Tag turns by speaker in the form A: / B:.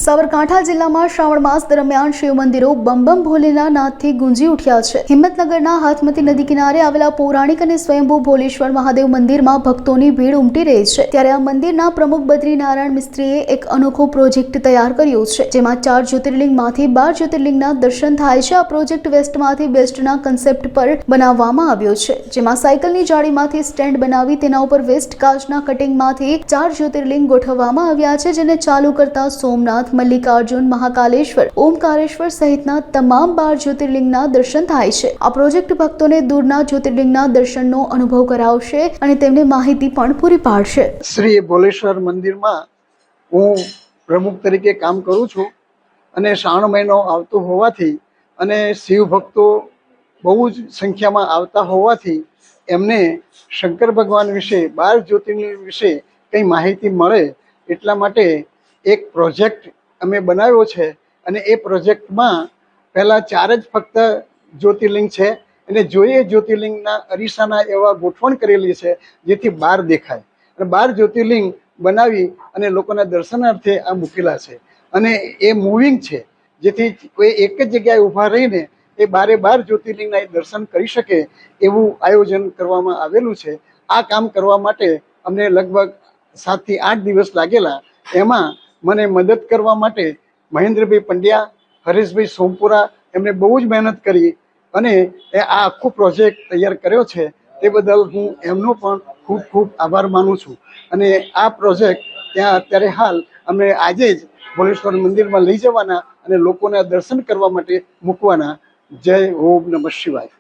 A: સાબરકાંઠા જિલ્લામાં શ્રાવણ માસ દરમિયાન શિવ મંદિરો બમ બમ ભોલેના નાદથી ગુંજી ઉઠ્યા છે। હિંમતનગરના હાથમતી નદી કિનારે આવેલા પૌરાણિક અને સ્વયંભૂ ભોલેશ્વર મહાદેવ મંદિરમાં ભક્તોની ભીડ ઉમટી રહી છે। ત્યારે આ મંદિરના પ્રમુખ બદ્રીનારાયણ મિસ્ત્રીએ એક અનોખો પ્રોજેક્ટ તૈયાર કર્યો છે, જેમાં 4 જ્યોતિર્લિંગમાંથી 12 જ્યોતિર્લિંગના દર્શન થાય છે। આ પ્રોજેક્ટ વેસ્ટમાંથી બેસ્ટના કન્સેપ્ટ પર બનાવવામાં આવ્યો છે, જેમાં સાયકલની જાળીમાંથી સ્ટેન્ડ બનાવી તેના ઉપર વેસ્ટ કાચના કટિંગમાંથી 4 જ્યોતિર્લિંગ ગોઠવવામાં આવ્યા છે, જેને ચાલુ કરતા સોમનાથ, મલ્લિકાર્જુન, મહાકાલેશ્વર, ઓમકારેશ્વર સહિતના તમામ 12 જ્યોતિર્લિંગના દર્શન થાય છે। આ પ્રોજેક્ટ ભક્તોને દૂરના જ્યોતિર્લિંગના દર્શનનો અનુભવ કરાવશે અને તેમને માહિતી પણ પૂરી પાડશે।
B: શ્રી ભોલેશ્વર મંદિરમાં હું પ્રમુખ તરીકે કામ કરું છું અને શ્રાવણ મહિનો આવતો હોવાથી અને શિવ ભક્તો બહુ જ સંખ્યામાં આવતા હોવાથી એમને શંકર ભગવાન વિશે 12 જ્યોતિર્લિંગ વિશે કંઈ માહિતી મળે એટલા માટે એક પ્રોજેક્ટ અમે બનાવ્યો છે અને એ પ્રોજેક્ટમાં પહેલાં 4 જ ફક્ત જ્યોતિર્લિંગ છે અને જોઈએ જ્યોતિર્લિંગના અરીસાના એવા ગોઠવણ કરેલી છે જેથી 12 દેખાય અને 12 જ્યોતિર્લિંગ બનાવી અને લોકોના દર્શનાર્થે આ મૂકેલા છે અને એ મૂવિંગ છે જેથી કોઈ એક જ જગ્યાએ ઊભા રહીને એ 12 જ્યોતિર્લિંગના દર્શન કરી શકે એવું આયોજન કરવામાં આવેલું છે। આ કામ કરવા માટે અમને લગભગ 7 થી 8 દિવસ લાગેલા। એમાં મને મદદ કરવા માટે મહેન્દ્રભાઈ પંડ્યા, હરેશભાઈ સોમપુરા એમણે બહુ જ મહેનત કરી અને આ આખો પ્રોજેક્ટ તૈયાર કર્યો છે। તે બદલ હું એમનો પણ ખૂબ ખૂબ આભાર માનું છું અને આ પ્રોજેક્ટ ત્યાં અત્યારે હાલ અમે આજે જ ભોલેશ્વર મંદિરમાં લઈ જવાના અને લોકોના દર્શન કરવા માટે મૂકવાના। જય ઓમ નમઃ શિવાય।